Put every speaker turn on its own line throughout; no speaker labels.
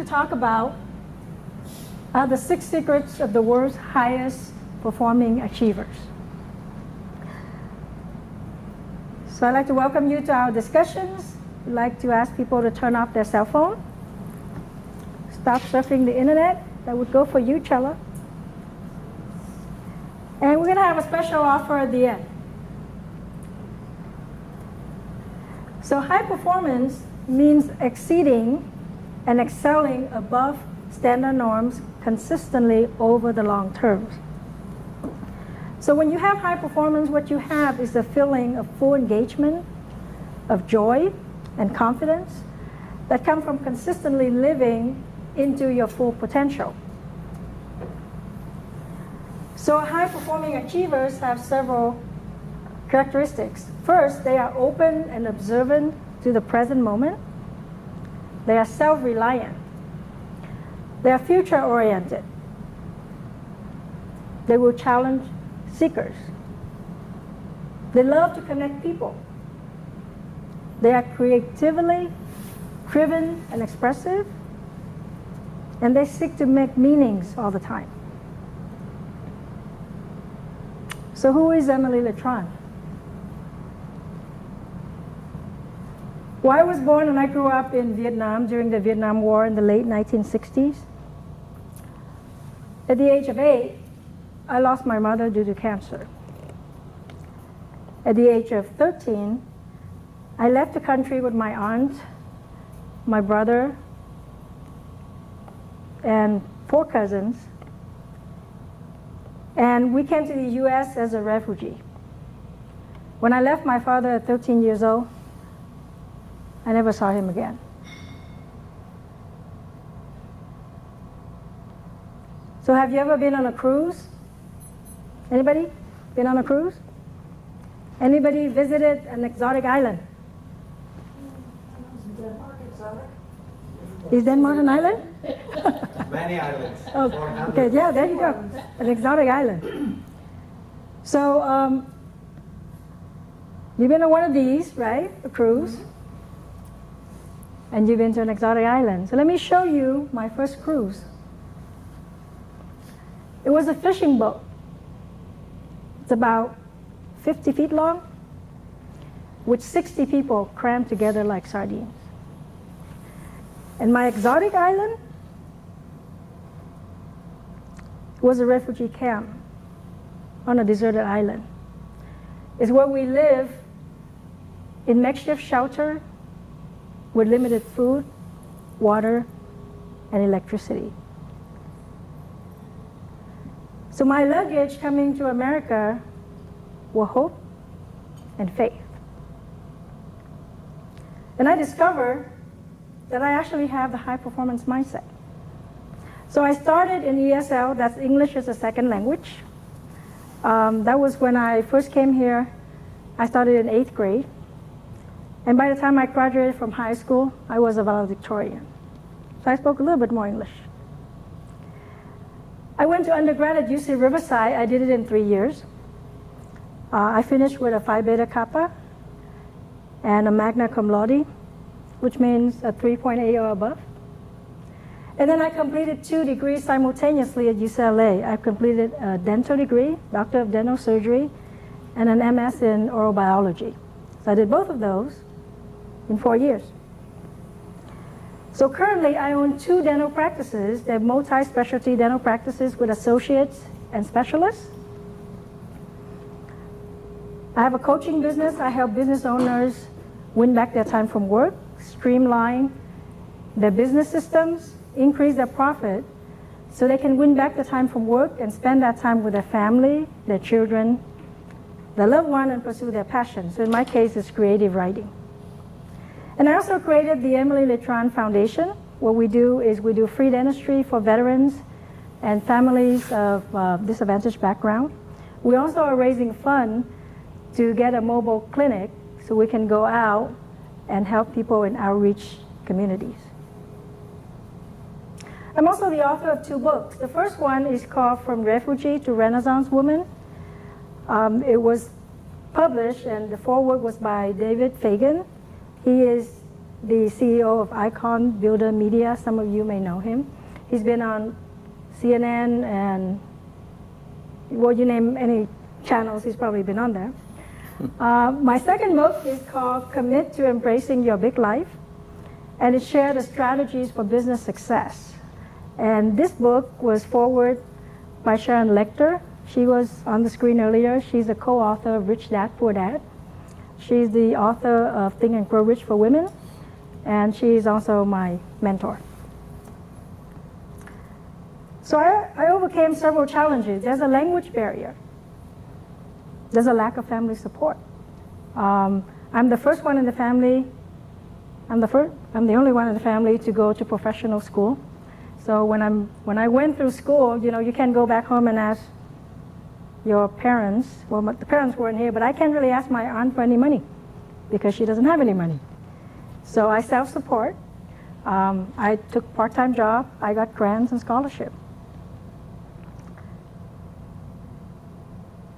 talk about the 6 secrets of the world's highest performing achievers. So I'd like to welcome you to our discussions. I'd like to ask people to turn off their cell phone, stop surfing the internet. That would go for you, Chella. And we're going to have a special offer at the end. So high performance means exceeding and excelling above standard norms consistently over the long term. So when you have high performance, what you have is a feeling of full engagement, of joy and confidence that come from consistently living into your full potential. So high-performing achievers have several characteristics. First, they are open and observant to the present moment. They are self-reliant. They are future-oriented. They will challenge seekers. They love to connect people. They are creatively driven and expressive, and they seek to make meanings all the time. So who is Emily Letran? Well, I was born and I grew up in Vietnam during the Vietnam War in the late 1960s. At the age of 8, I lost my mother due to cancer. At the age of 13, I left the country with my aunt, my brother, and 4 cousins. And we came to the US as a refugee. When I left my father at 13 years old, I never saw him again. So have you ever been on a cruise? Anybody been on a cruise? Anybody visited an exotic island? Is Denmark an island?
Many islands.
Oh, okay, yeah, there you go. An exotic island. So you've been on one of these, right? A cruise. And you've been to an exotic island. So let me show you my first cruise. It was a fishing boat. It's about 50 feet long, with 60 people crammed together like sardines. And my exotic island was a refugee camp on a deserted island. It's where we live in makeshift shelter with limited food, water, and electricity. So my luggage coming to America were hope and faith. And I discovered that I actually have the high performance mindset. So I started in ESL, that's English as a second language. That was when I first came here. I started in 8th grade. And by the time I graduated from high school, I was a valedictorian. So I spoke a little bit more English. I went to undergrad at UC Riverside. I did it in 3 years. I finished with a Phi Beta Kappa and a magna cum laude, which means a 3.8 or above. And then I completed 2 degrees simultaneously at UCLA. I completed a dental degree, Doctor of Dental Surgery, and an MS in oral biology. So I did both of those in 4 years. So currently I own 2 dental practices. They're multi-specialty dental practices with associates and specialists. I have a coaching business. I help business owners win back their time from work, streamline their business systems, increase their profit, so they can win back the time from work and spend that time with their family, their children, their loved one, and pursue their passion. So in my case, it's creative writing. And I also created the Emily Letran Foundation. What we do is we do free dentistry for veterans and families of disadvantaged background. We also are raising funds to get a mobile clinic so we can go out and help people in outreach communities. I'm also the author of 2 books. The first one is called From Refugee to Renaissance Woman. It was published, and the foreword was by David Fagan. He is the CEO of Icon Builder Media. Some of you may know him. He's been on CNN and, well, you name any channels, he's probably been on there. My second book is called Commit to Embracing Your Big Life, and it shared the strategies for business success. And this book was forwarded by Sharon Lechter. She was on the screen earlier. She's a co-author of Rich Dad, Poor Dad. She's the author of Think and Grow Rich for Women, and she's also my mentor. So I overcame several challenges. There's a language barrier. There's a lack of family support. I'm the first one in the family. I'm the only one in the family to go to professional school. So when I went through school, you know, you can't go back home and ask your parents. Well, the parents weren't here, but I can't really ask my aunt for any money because she doesn't have any money. So I self-support. I took part-time job. I got grants and scholarship.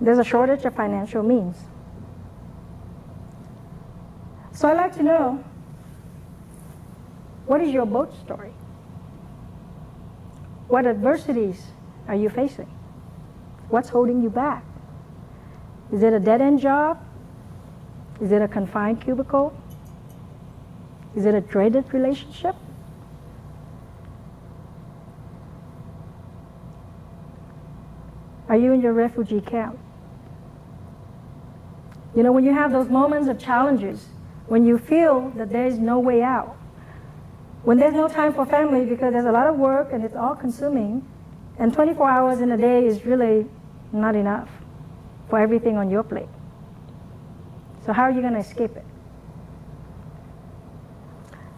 There's a shortage of financial means. So I'd like to know, what is your boat story? What adversities are you facing? What's holding you back? Is it a dead-end job? Is it a confined cubicle? Is it a dreaded relationship? Are you in your refugee camp? You know, when you have those moments of challenges, when you feel that there is no way out, when there's no time for family because there's a lot of work and it's all consuming, and 24 hours in a day is really not enough for everything on your plate. So how are you going to escape it?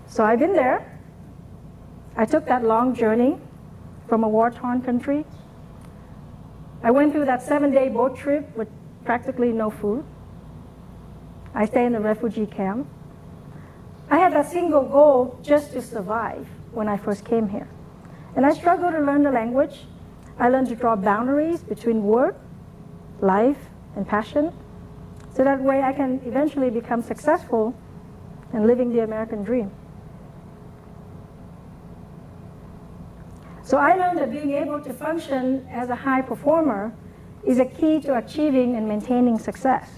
So I've been there. I took that long journey from a war-torn country. I went through that 7-day boat trip with practically no food. I stayed in a refugee camp. I had that single goal just to survive when I first came here. And I struggled to learn the language. I learned to draw boundaries between work, life, and passion, so that way I can eventually become successful in living the American dream. So I learned that being able to function as a high performer is a key to achieving and maintaining success,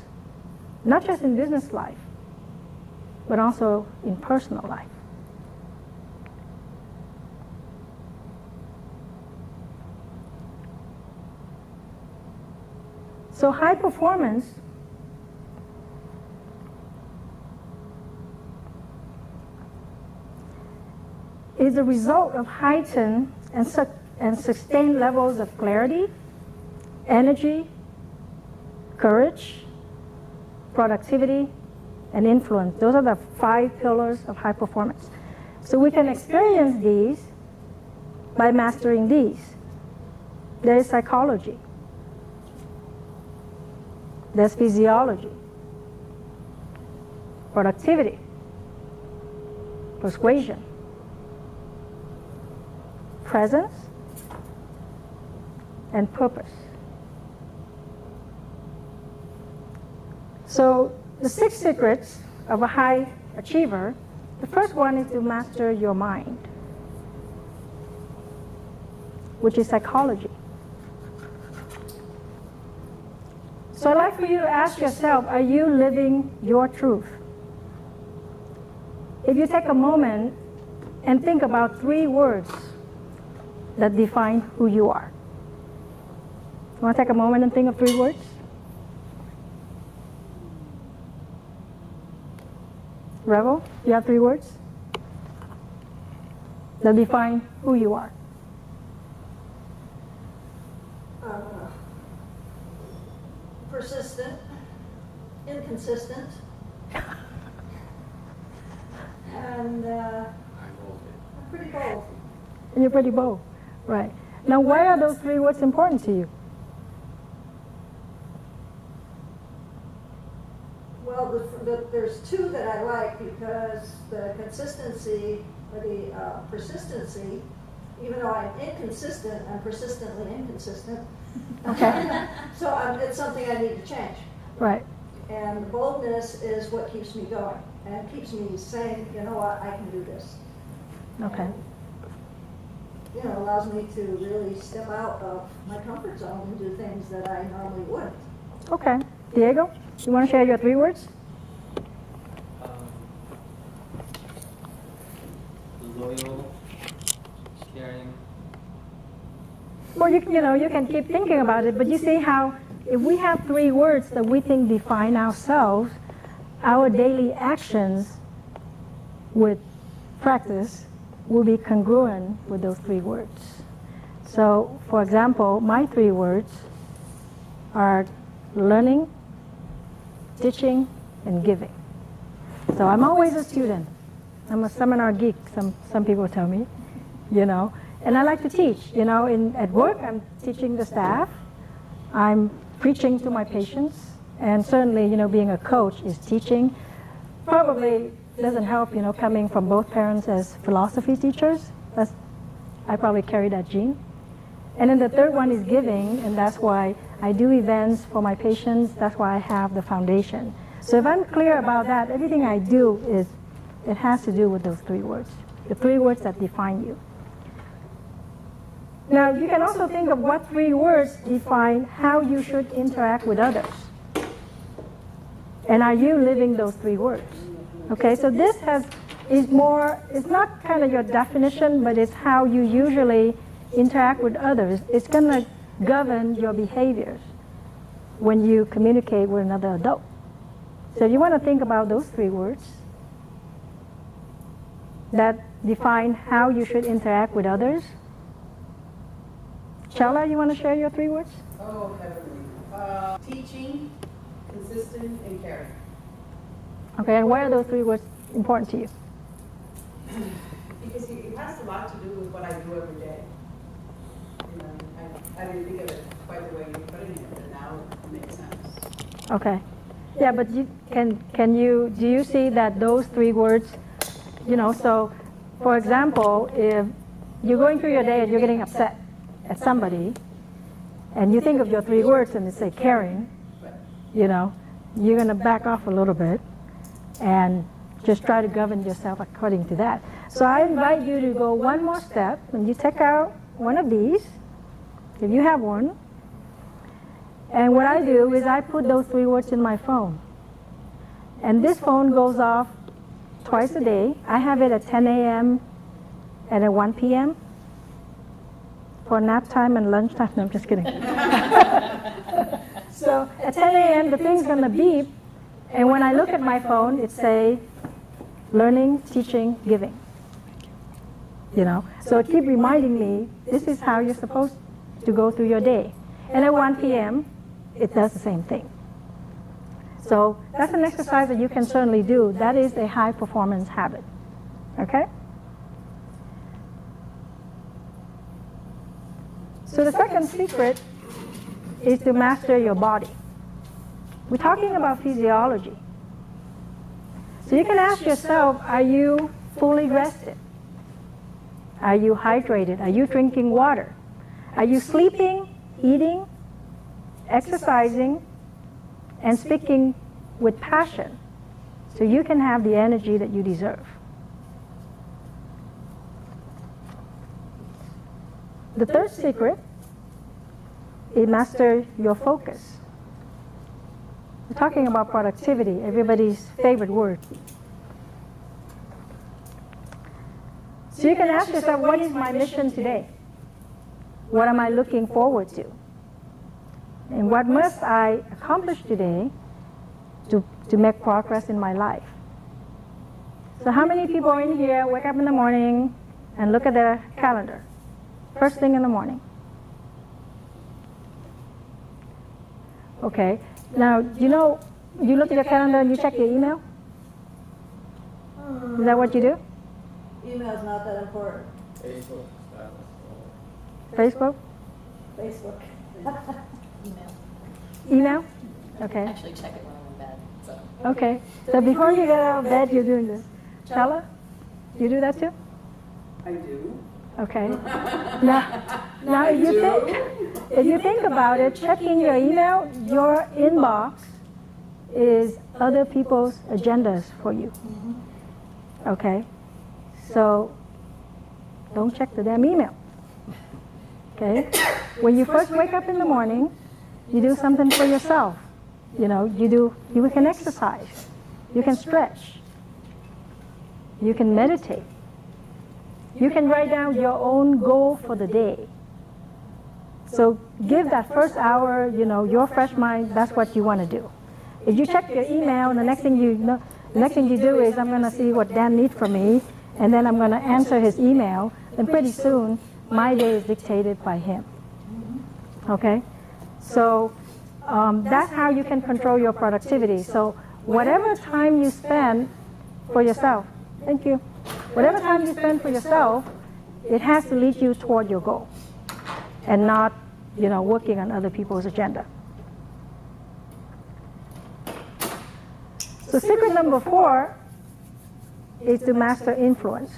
not just in business life, but also in personal life. So high performance is the result of heightened and sustained levels of clarity, energy, courage, productivity, and influence. Those are the 5 pillars of high performance. So we can experience these by mastering these. There is psychology. There's physiology, productivity, persuasion, presence, and purpose. So the 6 secrets of a high achiever, the first one is to master your mind, which is psychology. So I'd like for you to ask yourself, are you living your truth? If you take a moment and think about 3 words that define who you are. You want to take a moment and think of 3 words? Revel, you have 3 words that define who you are.
Persistent, inconsistent, and I'm pretty bold.
And you're pretty bold, right. Now, why are those 3 words important to you?
Well, there's 2 that I like because the consistency or the persistency, even though I'm inconsistent, I'm persistently inconsistent.
Okay.
So it's something I need to change.
Right.
And the boldness is what keeps me going and keeps me saying, you know what, I can do this.
Okay.
And, you know, allows me to really step out of my comfort zone and do things that I normally wouldn't.
Okay. Diego, you want to share your 3 words?
Loyal, caring.
Well, you can keep thinking about it, but you see how if we have 3 words that we think define ourselves, our daily actions with practice will be congruent with those 3 words. So, for example, my 3 words are learning, teaching, and giving. So I'm always a student. I'm a seminar geek, some people tell me, and I like to teach. At work, I'm teaching the staff. I'm preaching to my patients. And certainly, being a coach is teaching. Probably doesn't help, coming from both parents as philosophy teachers. I probably carry that gene. And then the 3rd one is giving, and that's why I do events for my patients. That's why I have the foundation. So if I'm clear about that, everything I do it has to do with those 3 words, the 3 words that define you. Now, you can also think of what 3 words define how you should interact with others. And are you living those 3 words? Okay, so this it's not kind of your definition, but it's how you usually interact with others. It's going to govern your behaviors when you communicate with another adult. So if you want to think about those 3 words that define how you should interact with others. Shala, you want to share your 3 words?
Oh, heavenly. Teaching, consistent, and caring.
Okay, and why are those 3 words important to you?
Because it has a lot to do with what I do every day. I didn't think of it quite the way you put it, but now it makes sense.
Okay. Yeah, but do you see that those 3 words, so for example, if you're going through your day and you're getting upset at somebody, and you think of your 3 words and they say caring, you're going to back off a little bit and just try to govern yourself according to that. So I invite you to go one more step, and you take out one of these, if you have one, and what I do is I put those 3 words in my phone. And this phone goes off twice a day. I have it at 10 a.m. and at 1 p.m. for nap time and lunch time. No, I'm just kidding. So at 10 a.m. the thing's going to beep, and when I look at my phone, it say learning, teaching, giving. So it keep reminding me this is how you're supposed to go through your day. And at 1 p.m. it does the same thing. So that's an exercise that you can certainly do. That is a high performance habit. Okay? So the second secret is to master your body. We're talking about physiology. So you can ask yourself, are you fully rested? Are you hydrated? Are you drinking water? Are you sleeping, eating, exercising, and speaking with passion so you can have the energy that you deserve? The third secret is master your focus. We're talking about productivity, everybody's favorite word. So you can ask yourself, what is my mission today? What am I looking forward to? And what must I accomplish today to make progress in my life? So how many people in here wake up in the morning and look at their calendar? First thing in the morning. Okay. Now, you look at your calendar and you check your email? Is that what you do?
Email's not that important.
Facebook.
Facebook?
Facebook.
Email? Okay.
Actually check it when I'm in bed. So.
Okay. So before you get out of bed, you're doing this. Shala, you do that too?
I do.
Okay. Now if you think about it, checking your email, your inbox is other people's agendas for you. Okay? So don't check the damn email. Okay? When you first wake up in the morning, you do something for yourself. You know, you can exercise. You can stretch. You can meditate. You can write down your own goal for the day. So give that first hour, you know, your fresh mind, that's what you want to do. If you check your email and the next thing you do is I'm going to see what Dan needs from me, and then I'm going to answer his email, then pretty soon my day is dictated by him. Okay? So that's how you can control your productivity. So whatever time you spend for yourself, thank you. Whatever time you spend for yourself, it has to lead you toward your goal and not, you know, working on other people's agenda. So secret number 4 is to master influence.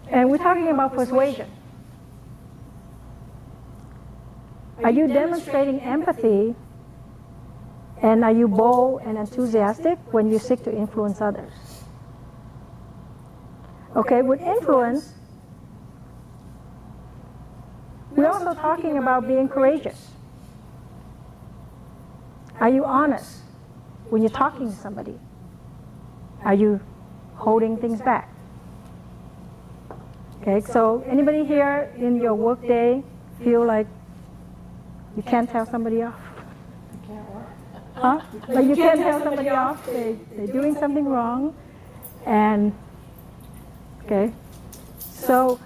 And we're talking about persuasion. Are you demonstrating empathy, and are you bold and enthusiastic when you seek to influence others? Okay, with influence, we're also talking about being courageous. Are you honest when you're talking to somebody? Are you holding things back? Okay, so anybody here in your workday feel like you can't tell somebody off? Huh? Like you can't tell somebody off, they're doing something wrong, and okay, so,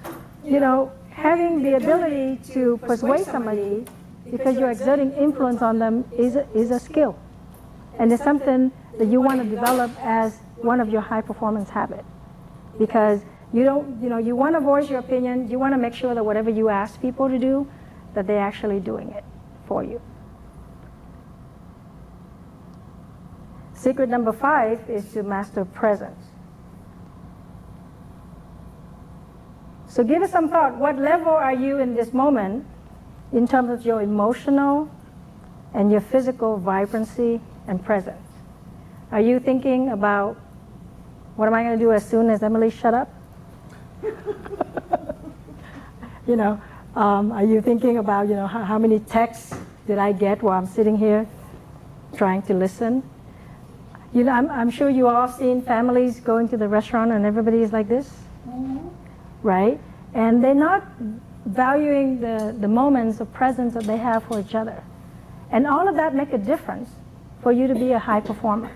you know, having the ability to persuade somebody because you're exerting influence on them is a skill, and it's something that you want to develop as one of your high performance habits, because you want to voice your opinion, you want to make sure that whatever you ask people to do, that they're actually doing it for you. Secret number 5 is to master presence. So give it some thought. What level are you in this moment in terms of your emotional and your physical vibrancy and presence? Are you thinking about, what am I going to do as soon as Emily shut up? You know, are you thinking about, you know, how many texts did I get while I'm sitting here trying to listen? You know, I'm sure you all seen families going to the restaurant and everybody is like this, right? And they're not valuing the moments of presence that they have for each other. And all of that make a difference for you to be a high performer.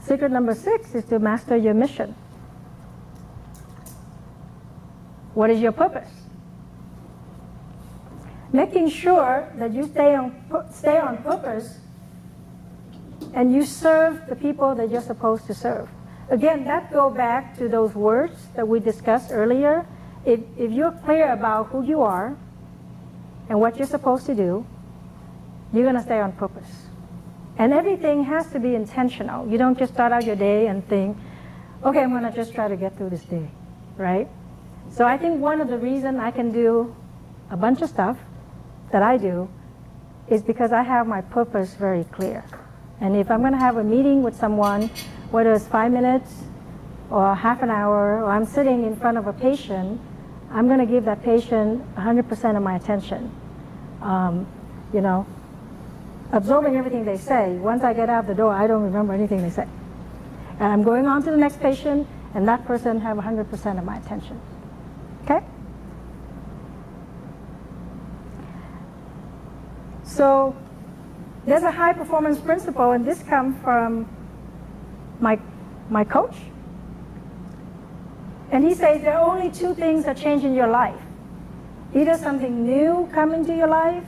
Secret number 6 is to master your mission. What is your purpose? Making sure that you stay on purpose and you serve the people that you're supposed to serve. Again, that goes back to those words that we discussed earlier. If you're clear about who you are and what you're supposed to do, you're going to stay on purpose. And everything has to be intentional. You don't just start out your day and think, okay, I'm going to just try to get through this day, right? So I think one of the reasons I can do a bunch of stuff that I do is because I have my purpose very clear. And if I'm going to have a meeting with someone, whether it's 5 minutes or half an hour, or I'm sitting in front of a patient, I'm going to give that patient 100% of my attention. You know, absorbing everything they say. Once I get out the door, I don't remember anything they say. And I'm going on to the next patient, and that person have 100% of my attention. Okay? So there's a high performance principle, and this comes from my coach. And he says there are only 2 things that change in your life. Either something new come into your life,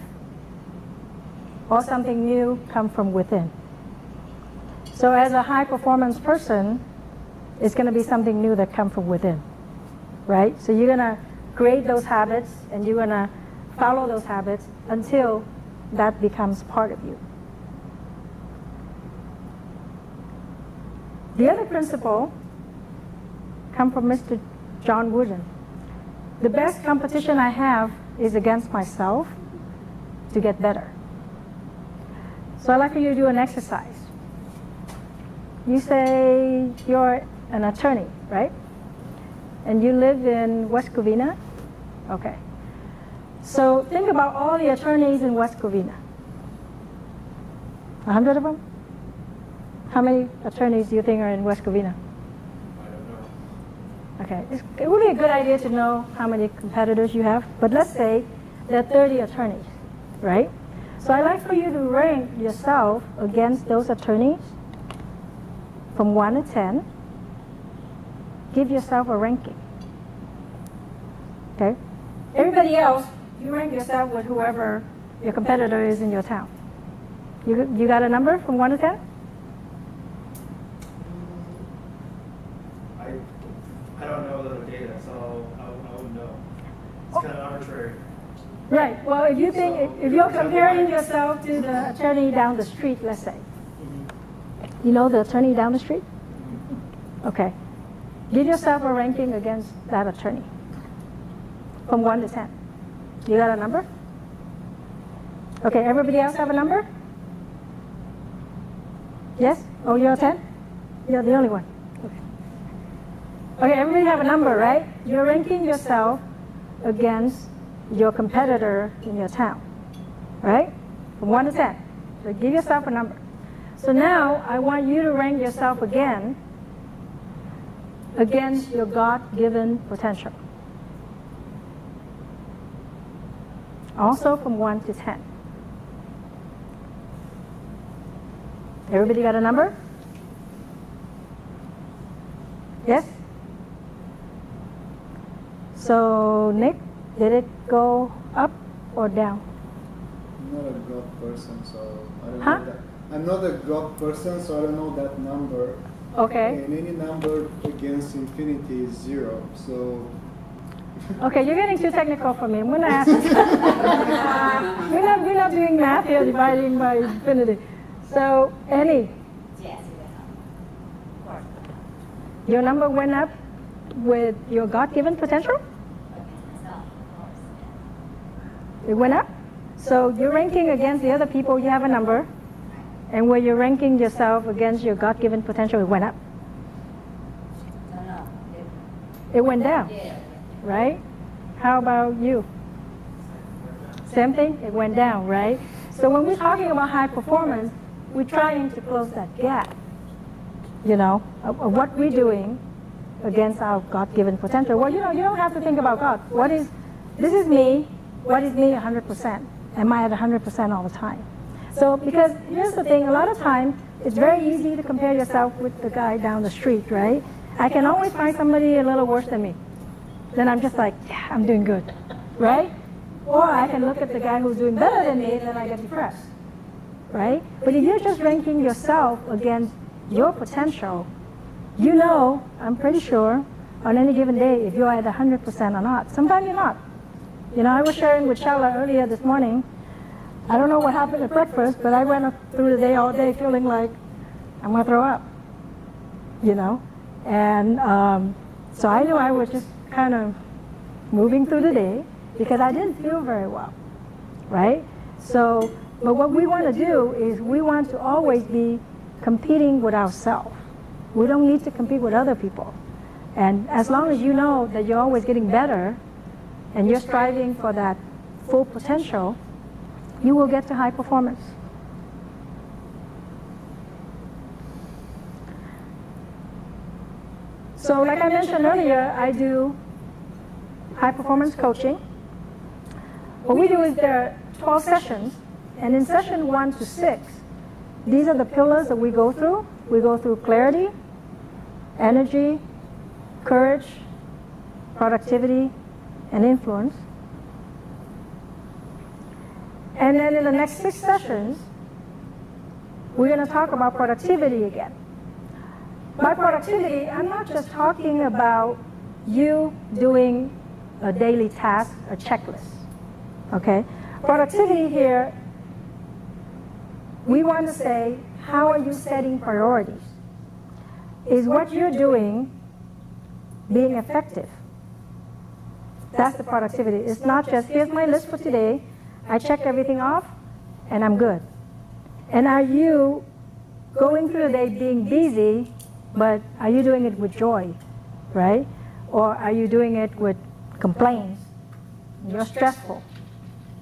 or something new come from within. So as a high performance person, it's going to be something new that comes from within, right? So you're going to create those habits, and you're going to follow those habits until that becomes part of you. The other principle comes from Mr. John Wooden. The best competition I have is against myself to get better. So I'd like for you to do an exercise. You say you're an attorney, right? And you live in West Covina? Okay. So think about all the attorneys in West Covina. 100 of them? How many attorneys do you think are in West Covina?
I don't know.
Okay, it would be a good idea to know how many competitors you have, but let's say there are 30 attorneys, right? So I'd like for you to rank yourself against those attorneys from 1 to 10. Give yourself a ranking. Okay? Everybody else, you rank yourself with whoever your competitor is in your town. You got a number from 1 to 10?
I don't know the data, so I wouldn't know. It's kind of arbitrary.
Right. Well, if you think, if you're comparing yourself to the attorney down the street, let's say. You know the attorney down the street? Okay. Give yourself a ranking against that attorney from 1 to 10. You got a number? Okay, everybody else have a number? Yes? Oh, you're a 10? You're the only one. Okay, everybody have a number, right? You're ranking yourself against your competitor in your town, right? From 1 to 10. So give yourself a number. So now I want you to rank yourself again against your God-given potential. Also from 1 to 10. Everybody got a number? Yes? So, Nick, did it go up or down?
I'm not a God person, so I don't
Huh?
know that. I'm not a God person, so I don't know that number.
Okay.
And any number against infinity is 0. So
Okay, you're getting too technical for me. I'm going to ask you. we're not doing math here, dividing by infinity. So, Annie,
Yes, it went up. Of course.
your number went up with your God-given potential?
Against myself, of course.
It went up? So you're ranking against the other people, you have a number. And where you're ranking yourself against your God-given potential, it went up.
No.
It went down,
Yeah.
right? How about you? Same thing? It went down, right? So when we're talking about high performance, we're trying to close that gap, you know, of what we're doing against our God-given potential. Well, you know, you don't have to think about God. This is me, what is me 100%? Am I at 100% all the time? So, because here's the thing, a lot of times, it's very easy to compare yourself with the guy down the street, right? I can always find somebody a little worse than me. Then I'm just like, yeah, I'm doing good, right? Or I can look at the guy who's doing better than me, and then I get depressed, right? But if you're just ranking yourself against your potential, you know, I'm pretty sure, on any given day, if you're at 100% or not. Sometimes you're not. You know, I was sharing with Shala earlier this morning. I don't know what happened at breakfast, but I went through the day all day feeling like I'm going to throw up, you know? And so I knew I was just kind of moving through the day because I didn't feel very well, right? So, but what we want to do is we want to always be competing with ourselves. We don't need to compete with other people. And as long as you know that you're always getting better and you're striving for that full potential, you will get to high performance. So like I mentioned earlier, I do high performance coaching. What we do is there are 12 sessions, and in session 1 to 6, these are the pillars that we go through. We go through clarity, energy, courage, productivity, and influence. And then in the next 6 sessions, we're going to talk about productivity again. By productivity, I'm not just talking about you doing a daily task, a checklist, okay? Productivity here, we want to say, how are you setting priorities? Is what you're doing being effective? That's the productivity. It's not just, here's my list for today, I check everything off, and I'm good. And are you going through the day being busy, but are you doing it with joy, right? Or are you doing it with complaints? You're stressful.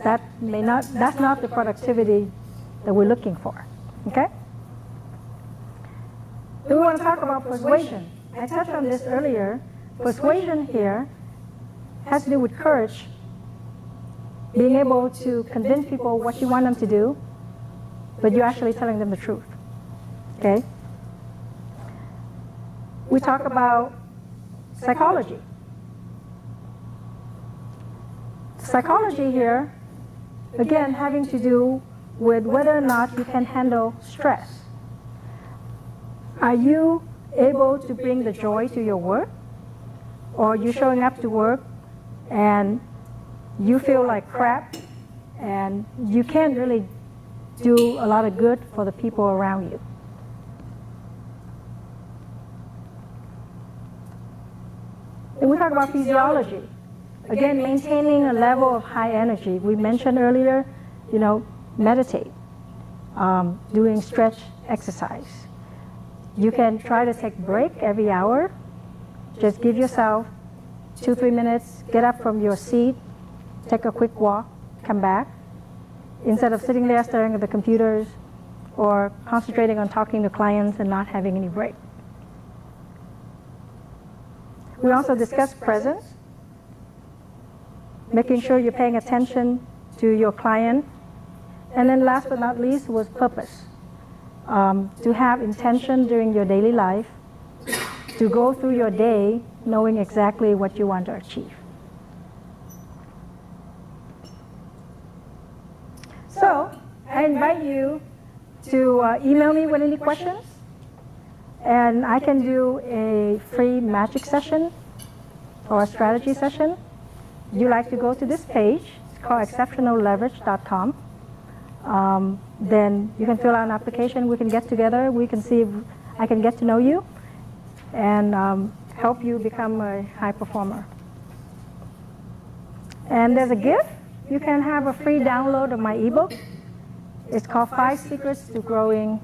That's not the productivity that we're looking for, okay? Then we want to talk about persuasion. I touched on this earlier. Persuasion here has to do with courage, being able to convince people what you want them to do, but you're actually telling them the truth, okay? We talk about psychology. Psychology here, again, having to do with whether or not you can handle stress. Are you able to bring the joy to your work? Or are you showing up to work and you feel like crap and you can't really do a lot of good for the people around you? Then we talk about physiology. Again, maintaining a level of high energy. We mentioned earlier, meditate, doing stretch exercise. You can try to take a break every hour. Just give yourself 2-3 minutes, get up from your seat, take a quick walk, come back. Instead of sitting there staring at the computers or concentrating on talking to clients and not having any break. We also discussed presence, making sure you're paying attention to your client. And then last but not least was purpose. To have intention during your daily life, to go through your day knowing exactly what you want to achieve. So I invite you to email me with any questions, and I can do a free magic session or a strategy session. You like to go to this page, it's called exceptionalleverage.com. Then you can fill out an application, we can get together, we can see if I can get to know you and help you become a high performer. And there's a gift. You can have a free download of my ebook. It's called 5 Secrets to Growing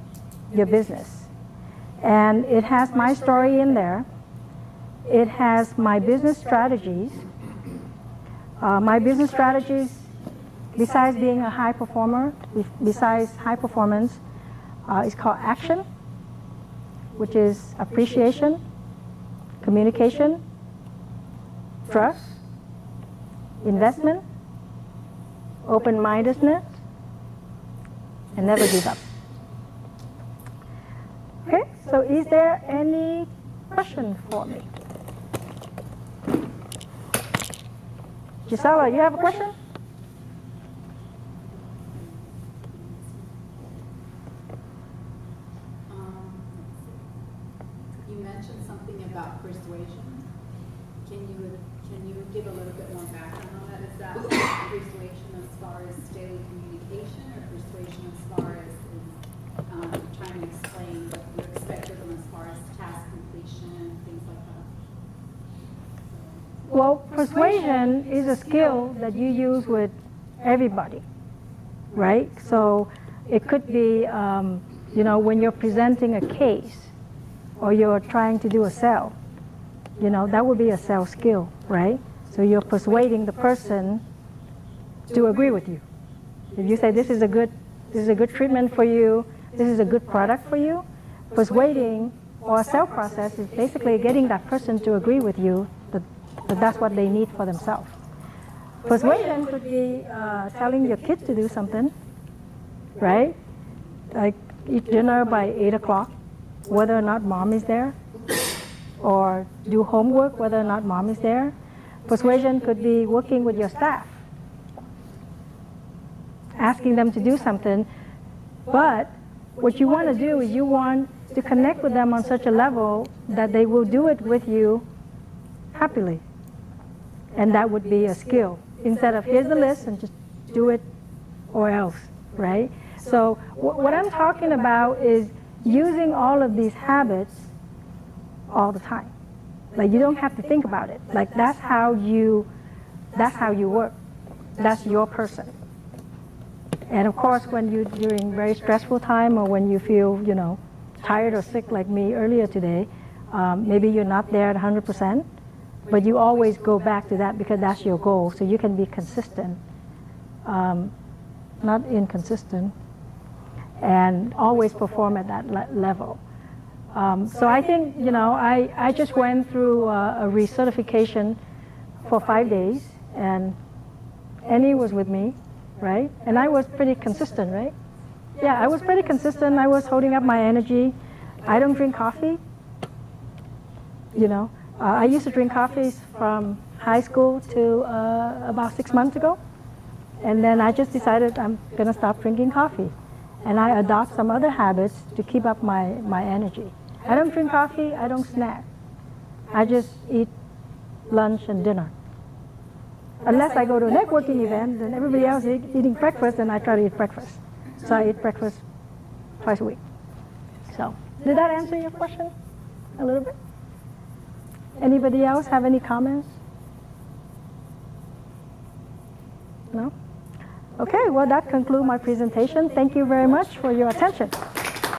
Your Business. And it has my story in there. It has my business strategies. My business strategies, besides being a high performer, besides high performance, is called action, which is appreciation, communication, trust, investment, open-mindedness, and never give up. Okay, so is there any question for me? Gisela, you have a question?
You mentioned something about persuasion. Can you give a little bit more background on that? Is that persuasion as far as daily communication, or persuasion as far as trying to explain what you expect of them as far as task completion, things like that?
Well, persuasion is a skill that you use with everybody, right? So it could be, when you're presenting a case or you're trying to do a sale, that would be a sales skill, right? So you're persuading the person to agree with you. If you say this is a good treatment for you, this is a good product for you, persuading or a sale process is basically getting that person to agree with you that that's what they need for themselves. Persuasion could be telling your kid to do something, right? Like eat dinner by 8 o'clock, whether or not mom is there, or do homework whether or not mom is there. Persuasion could be working with your staff, asking them to do something, but what you want to do is you want to connect with them on such a level that they will do it with you happily. And that would be a skill. Instead of here's the list and just do it or else, right? So what I'm talking about is using all of these habits all the time. Like you don't have to think about it. Like that's how you work. That's your person. And of course, when you during very stressful time or when you feel, tired or sick like me earlier today, maybe you're not there at 100%, but you always go back to that because that's your goal. So you can be consistent, not inconsistent, and always perform at that level. So I think, I just went through a recertification for 5 days, and Annie was with me, right? And I was pretty consistent, right? Yeah, I was pretty consistent. I was holding up my energy. I don't drink coffee. I used to drink coffees from high school to about 6 months ago. And then I just decided I'm going to stop drinking coffee. And I adopt some other habits to keep up my energy. I don't drink coffee. I don't snack. I just eat lunch and dinner. Unless I go to a networking event and everybody else is eating breakfast, and I try to eat breakfast. So I eat breakfast twice a week. So, did that answer your question a little bit? Anybody else have any comments? No? Okay, well that concludes my presentation. Thank you very much for your attention.